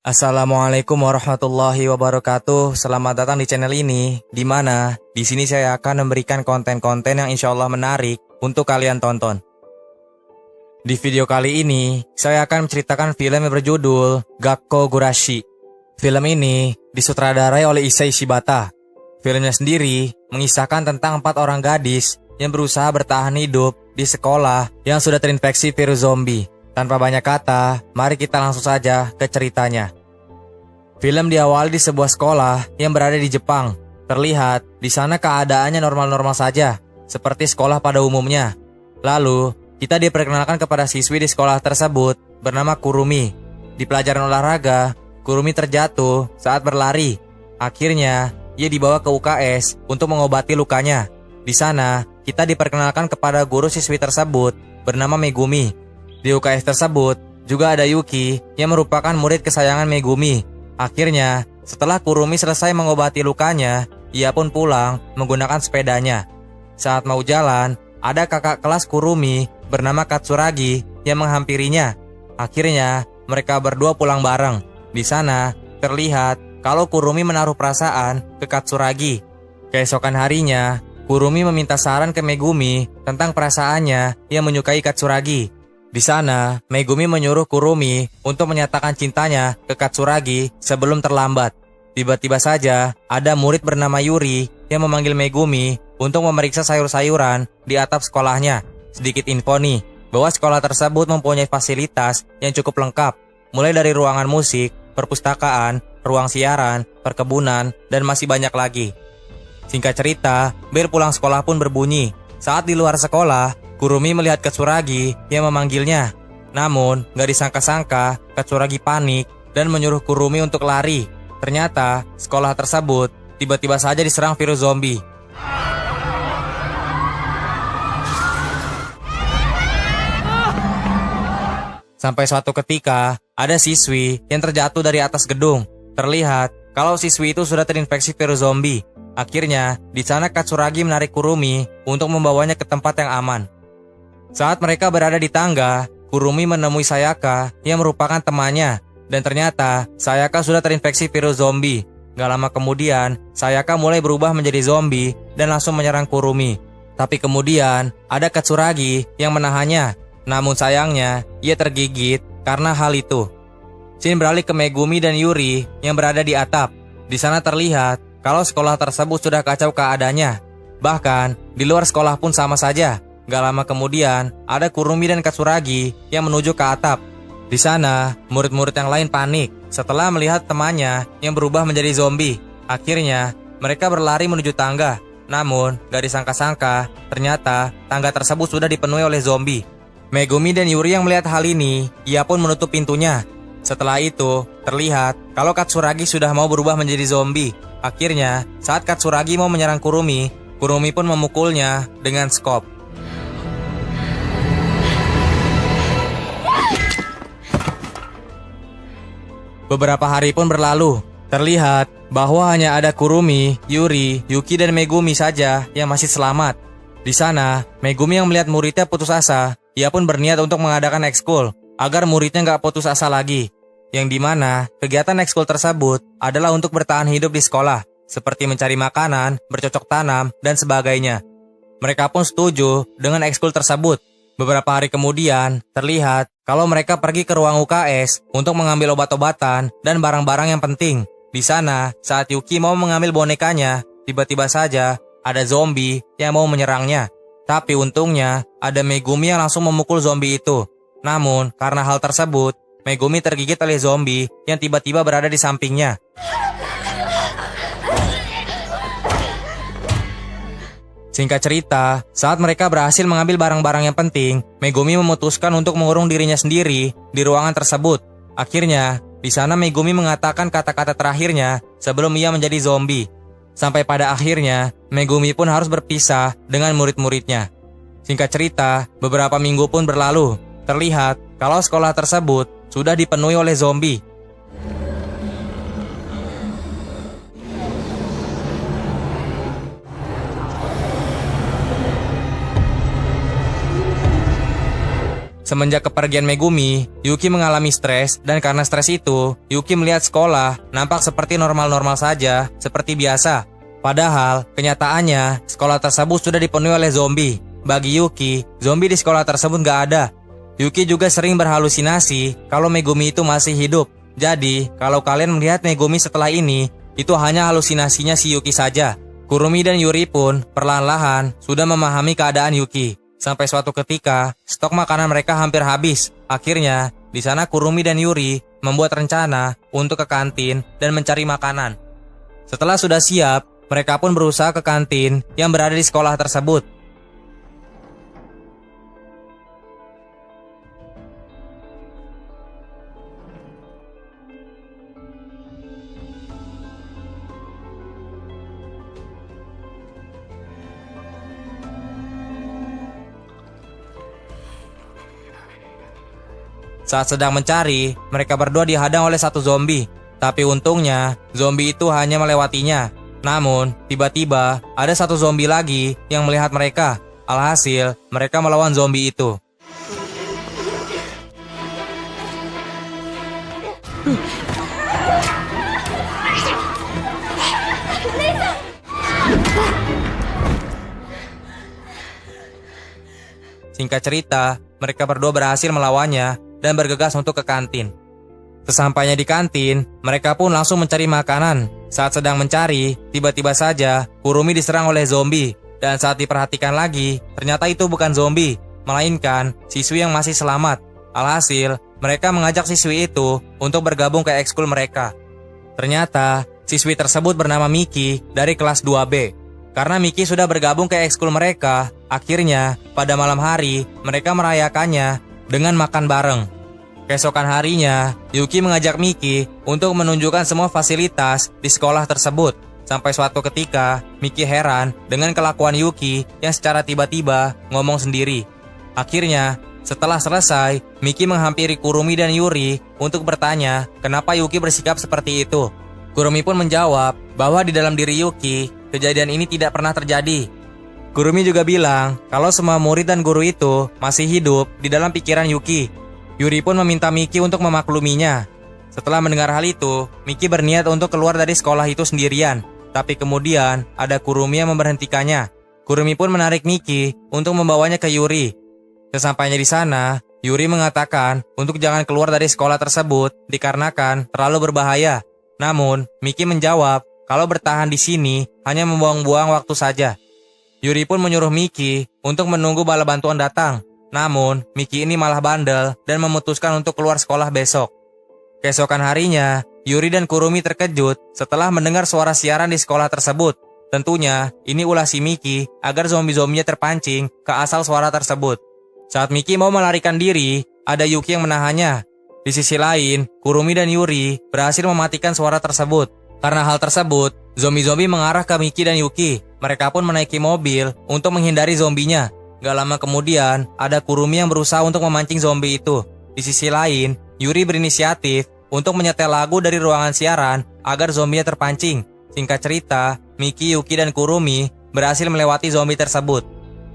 Assalamualaikum warahmatullahi wabarakatuh. Selamat datang di channel ini, di mana di sini saya akan memberikan konten-konten yang insya Allah menarik untuk kalian tonton. Di video kali ini, saya akan menceritakan film yang berjudul Gakko Gurashi. Film ini disutradarai oleh Issei Shibata. Filmnya sendiri mengisahkan tentang 4 orang gadis yang berusaha bertahan hidup di sekolah yang sudah terinfeksi virus zombie. Tanpa banyak kata, mari kita langsung saja ke ceritanya. Film diawali di sebuah sekolah yang berada di Jepang. Terlihat di sana keadaannya normal-normal saja, seperti sekolah pada umumnya. Lalu, kita diperkenalkan kepada siswi di sekolah tersebut bernama Kurumi. Di pelajaran olahraga, Kurumi terjatuh saat berlari. Akhirnya, ia dibawa ke UKS untuk mengobati lukanya. Di sana, kita diperkenalkan kepada guru siswi tersebut bernama Megumi. Di UKS tersebut juga ada Yuki yang merupakan murid kesayangan Megumi. Akhirnya, setelah Kurumi selesai mengobati lukanya, ia pun pulang menggunakan sepedanya. Saat mau jalan, ada kakak kelas Kurumi bernama Katsuragi yang menghampirinya. Akhirnya, mereka berdua pulang bareng. Di sana, terlihat kalau Kurumi menaruh perasaan ke Katsuragi. Keesokan harinya, Kurumi meminta saran ke Megumi tentang perasaannya yang menyukai Katsuragi. Di sana, Megumi menyuruh Kurumi untuk menyatakan cintanya ke Katsuragi sebelum terlambat. Tiba-tiba saja, ada murid bernama Yuri yang memanggil Megumi untuk memeriksa sayur-sayuran di atap sekolahnya. Sedikit info nih, bahwa sekolah tersebut mempunyai fasilitas yang cukup lengkap, mulai dari ruangan musik, perpustakaan, ruang siaran, perkebunan, dan masih banyak lagi. Singkat cerita, bel pulang sekolah pun berbunyi. Saat di luar sekolah, Kurumi melihat Katsuragi yang memanggilnya. Namun, gak disangka-sangka, Katsuragi panik dan menyuruh Kurumi untuk lari. Ternyata, sekolah tersebut tiba-tiba saja diserang virus zombie. Sampai suatu ketika, ada siswi yang terjatuh dari atas gedung. Terlihat kalau siswi itu sudah terinfeksi virus zombie. Akhirnya, di sana Katsuragi menarik Kurumi untuk membawanya ke tempat yang aman. Saat mereka berada di tangga, Kurumi menemui Sayaka yang merupakan temannya. Dan ternyata, Sayaka sudah terinfeksi virus zombie. Gak lama kemudian, Sayaka mulai berubah menjadi zombie dan langsung menyerang Kurumi. Tapi kemudian, ada Katsuragi yang menahannya. Namun sayangnya, ia tergigit karena hal itu. Scene beralih ke Megumi dan Yuri yang berada di atap. Di sana terlihat kalau sekolah tersebut sudah kacau keadaannya. Bahkan, di luar sekolah pun sama saja. Gak lama kemudian, ada Kurumi dan Katsuragi yang menuju ke atap. Di sana, murid-murid yang lain panik setelah melihat temannya yang berubah menjadi zombie. Akhirnya, mereka berlari menuju tangga. Namun, gak disangka-sangka, ternyata tangga tersebut sudah dipenuhi oleh zombie. Megumi dan Yuri yang melihat hal ini, ia pun menutup pintunya. Setelah itu, terlihat kalau Katsuragi sudah mau berubah menjadi zombie. Akhirnya, saat Katsuragi mau menyerang Kurumi, Kurumi pun memukulnya dengan skop. Beberapa hari pun berlalu. Terlihat bahwa hanya ada Kurumi, Yuri, Yuki, dan Megumi saja yang masih selamat. Di sana, Megumi yang melihat muridnya putus asa, ia pun berniat untuk mengadakan ekskul agar muridnya nggak putus asa lagi. Yang dimana kegiatan ekskul tersebut adalah untuk bertahan hidup di sekolah, seperti mencari makanan, bercocok tanam, dan sebagainya. Mereka pun setuju dengan ekskul tersebut. Beberapa hari kemudian, terlihat kalau mereka pergi ke ruang UKS untuk mengambil obat-obatan dan barang-barang yang penting. Di sana, saat Yuki mau mengambil bonekanya, tiba-tiba saja ada zombie yang mau menyerangnya. Tapi untungnya, ada Megumi yang langsung memukul zombie itu. Namun, karena hal tersebut, Megumi tergigit oleh zombie yang tiba-tiba berada di sampingnya. Singkat cerita, saat mereka berhasil mengambil barang-barang yang penting, Megumi memutuskan untuk mengurung dirinya sendiri di ruangan tersebut. Akhirnya, di sana Megumi mengatakan kata-kata terakhirnya sebelum ia menjadi zombie. Sampai pada akhirnya, Megumi pun harus berpisah dengan murid-muridnya. Singkat cerita, beberapa minggu pun berlalu. Terlihat kalau sekolah tersebut sudah dipenuhi oleh zombie. Semenjak kepergian Megumi, Yuki mengalami stres dan karena stres itu, Yuki melihat sekolah nampak seperti normal-normal saja, seperti biasa. Padahal, kenyataannya, sekolah tersebut sudah dipenuhi oleh zombie. Bagi Yuki, zombie di sekolah tersebut gak ada. Yuki juga sering berhalusinasi kalau Megumi itu masih hidup. Jadi, kalau kalian melihat Megumi setelah ini, itu hanya halusinasinya si Yuki saja. Kurumi dan Yuri pun perlahan-lahan sudah memahami keadaan Yuki. Sampai suatu ketika, stok makanan mereka hampir habis. Akhirnya, di sana Kurumi dan Yuri membuat rencana untuk ke kantin dan mencari makanan. Setelah sudah siap, mereka pun berusaha ke kantin yang berada di sekolah tersebut. Saat sedang mencari, mereka berdua dihadang oleh satu zombie. Tapi untungnya, zombie itu hanya melewatinya. Namun, tiba-tiba ada satu zombie lagi yang melihat mereka. Alhasil, mereka melawan zombie itu. Singkat cerita, mereka berdua berhasil melawannya dan bergegas untuk ke kantin. Sesampainya di kantin, mereka pun langsung mencari makanan. Saat sedang mencari, tiba-tiba saja Kurumi diserang oleh zombie. Dan saat diperhatikan lagi, ternyata itu bukan zombie, melainkan siswi yang masih selamat. Alhasil, mereka mengajak siswi itu untuk bergabung ke ekskul mereka. Ternyata, siswi tersebut bernama Miki dari kelas 2B. Karena Miki sudah bergabung ke ekskul mereka, akhirnya pada malam hari mereka merayakannya dengan makan bareng. Keesokan harinya, Yuki mengajak Miki untuk menunjukkan semua fasilitas di sekolah tersebut. Sampai suatu ketika, Miki heran dengan kelakuan Yuki yang secara tiba-tiba ngomong sendiri. Akhirnya, setelah selesai, Miki menghampiri Kurumi dan Yuri untuk bertanya kenapa Yuki bersikap seperti itu. Kurumi pun menjawab bahwa di dalam diri Yuki, kejadian ini tidak pernah terjadi. Kurumi juga bilang kalau semua murid dan guru itu masih hidup di dalam pikiran Yuki. Yuri pun meminta Miki untuk memakluminya. Setelah mendengar hal itu, Miki berniat untuk keluar dari sekolah itu sendirian. Tapi kemudian ada Kurumi yang memberhentikannya. Kurumi pun menarik Miki untuk membawanya ke Yuri. Sesampainya di sana, Yuri mengatakan untuk jangan keluar dari sekolah tersebut dikarenakan terlalu berbahaya. Namun, Miki menjawab kalau bertahan di sini hanya membuang-buang waktu saja. Yuri pun menyuruh Miki untuk menunggu bala bantuan datang. Namun, Miki ini malah bandel dan memutuskan untuk keluar sekolah besok. Keesokan harinya, Yuri dan Kurumi terkejut setelah mendengar suara siaran di sekolah tersebut. Tentunya, ini ulah si Miki agar zombie-zombinya terpancing ke asal suara tersebut. Saat Miki mau melarikan diri, ada Yuki yang menahannya. Di sisi lain, Kurumi dan Yuri berhasil mematikan suara tersebut. Karena hal tersebut, zombie-zombie mengarah ke Miki dan Yuki. Mereka pun menaiki mobil untuk menghindari zombinya. Gak lama kemudian, ada Kurumi yang berusaha untuk memancing zombie itu. Di sisi lain, Yuri berinisiatif untuk menyetel lagu dari ruangan siaran agar zombinya terpancing. Singkat cerita, Miki, Yuki, dan Kurumi berhasil melewati zombie tersebut.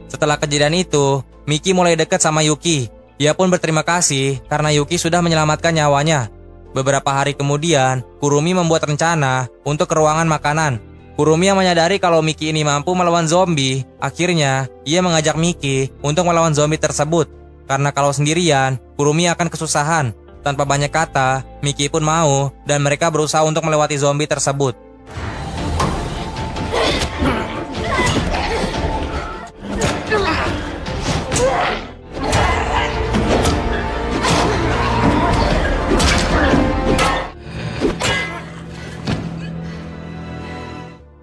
Setelah kejadian itu, Miki mulai dekat sama Yuki. Ia pun berterima kasih karena Yuki sudah menyelamatkan nyawanya. Beberapa hari kemudian, Kurumi membuat rencana untuk ke ruangan makanan. Kurumi yang menyadari kalau Miki ini mampu melawan zombie, akhirnya ia mengajak Miki untuk melawan zombie tersebut. Karena kalau sendirian, Kurumi akan kesusahan. Tanpa banyak kata, Miki pun mau dan mereka berusaha untuk melewati zombie tersebut.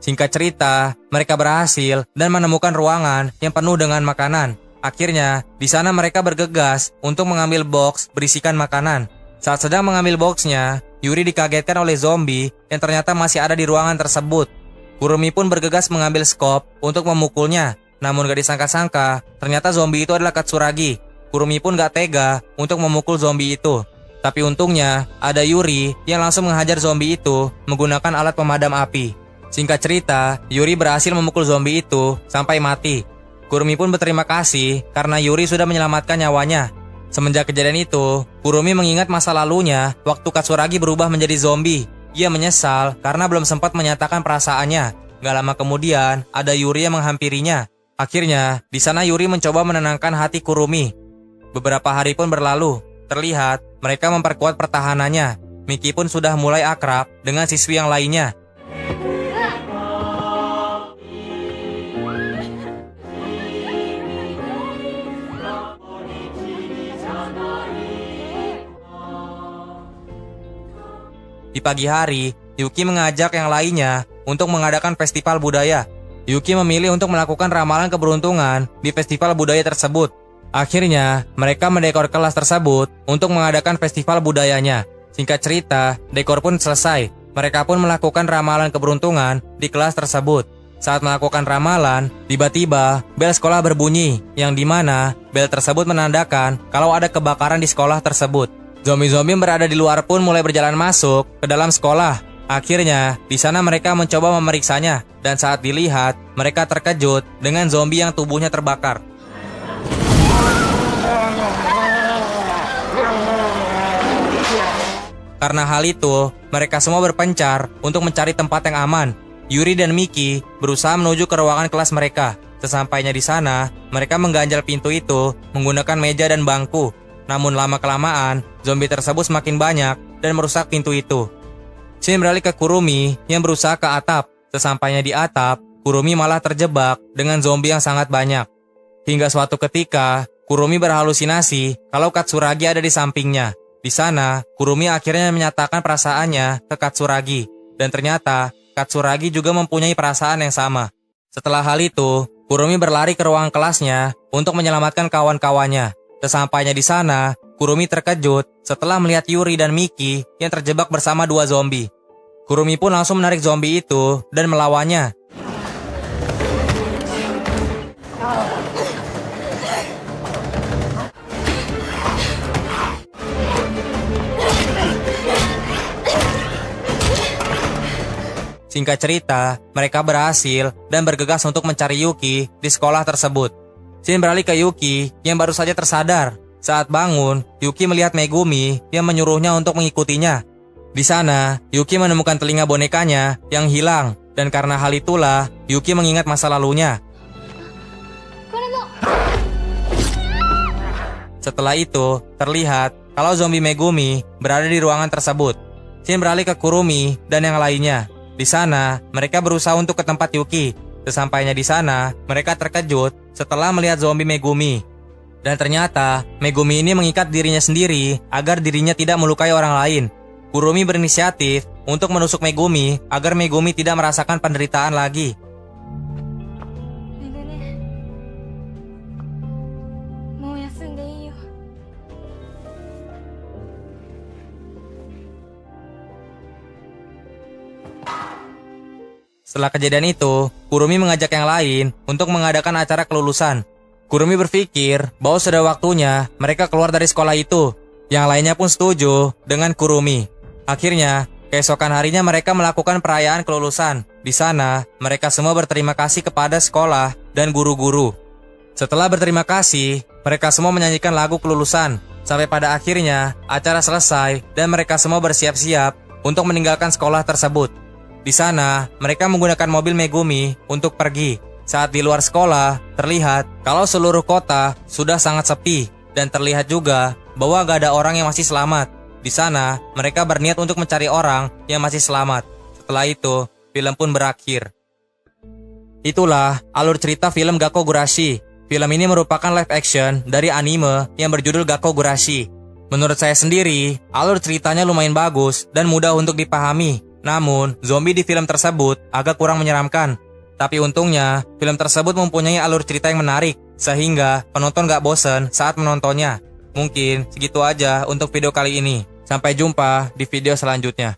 Singkat cerita, mereka berhasil dan menemukan ruangan yang penuh dengan makanan. Akhirnya, di sana mereka bergegas untuk mengambil box berisikan makanan. Saat sedang mengambil boxnya, Yuri dikagetkan oleh zombie yang ternyata masih ada di ruangan tersebut. Kurumi pun bergegas mengambil skop untuk memukulnya. Namun gak disangka-sangka, ternyata zombie itu adalah Katsuragi. Kurumi pun gak tega untuk memukul zombie itu. Tapi untungnya, ada Yuri yang langsung menghajar zombie itu menggunakan alat pemadam api. Singkat cerita, Yuri berhasil memukul zombie itu sampai mati. Kurumi pun berterima kasih karena Yuri sudah menyelamatkan nyawanya. Semenjak kejadian itu, Kurumi mengingat masa lalunya waktu Katsuragi berubah menjadi zombie. Ia menyesal karena belum sempat menyatakan perasaannya. Gak lama kemudian, ada Yuri yang menghampirinya. Akhirnya, di sana Yuri mencoba menenangkan hati Kurumi. Beberapa hari pun berlalu. Terlihat, mereka memperkuat pertahanannya. Miki pun sudah mulai akrab dengan siswi yang lainnya. Di pagi hari, Yuki mengajak yang lainnya untuk mengadakan festival budaya. Yuki memilih untuk melakukan ramalan keberuntungan di festival budaya tersebut. Akhirnya, mereka mendekor kelas tersebut untuk mengadakan festival budayanya. Singkat cerita, dekor pun selesai. Mereka pun melakukan ramalan keberuntungan di kelas tersebut. Saat melakukan ramalan, tiba-tiba bel sekolah berbunyi, yang dimana bel tersebut menandakan kalau ada kebakaran di sekolah tersebut. Zombie-zombie yang berada di luar pun mulai berjalan masuk ke dalam sekolah. Akhirnya, di sana mereka mencoba memeriksanya, dan saat dilihat, mereka terkejut dengan zombie yang tubuhnya terbakar. Karena hal itu, mereka semua berpencar untuk mencari tempat yang aman. Yuri dan Miki berusaha menuju ke ruangan kelas mereka. Sesampainya di sana, mereka mengganjal pintu itu menggunakan meja dan bangku. Namun lama-kelamaan, zombie tersebut semakin banyak dan merusak pintu itu. Shin beralih ke Kurumi yang berusaha ke atap. Sesampainya di atap, Kurumi malah terjebak dengan zombie yang sangat banyak. Hingga suatu ketika, Kurumi berhalusinasi kalau Katsuragi ada di sampingnya. Di sana, Kurumi akhirnya menyatakan perasaannya ke Katsuragi. Dan ternyata, Katsuragi juga mempunyai perasaan yang sama. Setelah hal itu, Kurumi berlari ke ruang kelasnya untuk menyelamatkan kawan-kawannya. Sesampainya di sana, Kurumi terkejut setelah melihat Yuri dan Miki yang terjebak bersama dua zombie. Kurumi pun langsung menarik zombie itu dan melawannya. Singkat cerita, mereka berhasil dan bergegas untuk mencari Yuki di sekolah tersebut. Shin beralih ke Yuki yang baru saja tersadar. Saat bangun, Yuki melihat Megumi yang menyuruhnya untuk mengikutinya. Di sana, Yuki menemukan telinga bonekanya yang hilang, dan karena hal itulah, Yuki mengingat masa lalunya. Setelah itu, terlihat kalau zombie Megumi berada di ruangan tersebut. Shin beralih ke Kurumi dan yang lainnya. Di sana, mereka berusaha untuk ke tempat Yuki. Sesampainya di sana, mereka terkejut setelah melihat zombie Megumi. Dan ternyata, Megumi ini mengikat dirinya sendiri agar dirinya tidak melukai orang lain. Kurumi berinisiatif untuk menusuk Megumi agar Megumi tidak merasakan penderitaan lagi. Setelah kejadian itu, Kurumi mengajak yang lain untuk mengadakan acara kelulusan. Kurumi berpikir bahwa sudah waktunya mereka keluar dari sekolah itu. Yang lainnya pun setuju dengan Kurumi. Akhirnya, keesokan harinya mereka melakukan perayaan kelulusan. Di sana, mereka semua berterima kasih kepada sekolah dan guru-guru. Setelah berterima kasih, mereka semua menyanyikan lagu kelulusan. Sampai pada akhirnya, acara selesai dan mereka semua bersiap-siap untuk meninggalkan sekolah tersebut. Di sana, mereka menggunakan mobil Megumi untuk pergi. Saat di luar sekolah, terlihat kalau seluruh kota sudah sangat sepi dan terlihat juga bahwa gak ada orang yang masih selamat. Di sana, mereka berniat untuk mencari orang yang masih selamat. Setelah itu, film pun berakhir. Itulah alur cerita film Gakogurashi. Film ini merupakan live action dari anime yang berjudul Gakogurashi. Menurut saya sendiri, alur ceritanya lumayan bagus dan mudah untuk dipahami. Namun, zombie di film tersebut agak kurang menyeramkan. Tapi untungnya, film tersebut mempunyai alur cerita yang menarik, sehingga penonton gak bosan saat menontonnya. Mungkin segitu aja untuk video kali ini. Sampai jumpa di video selanjutnya.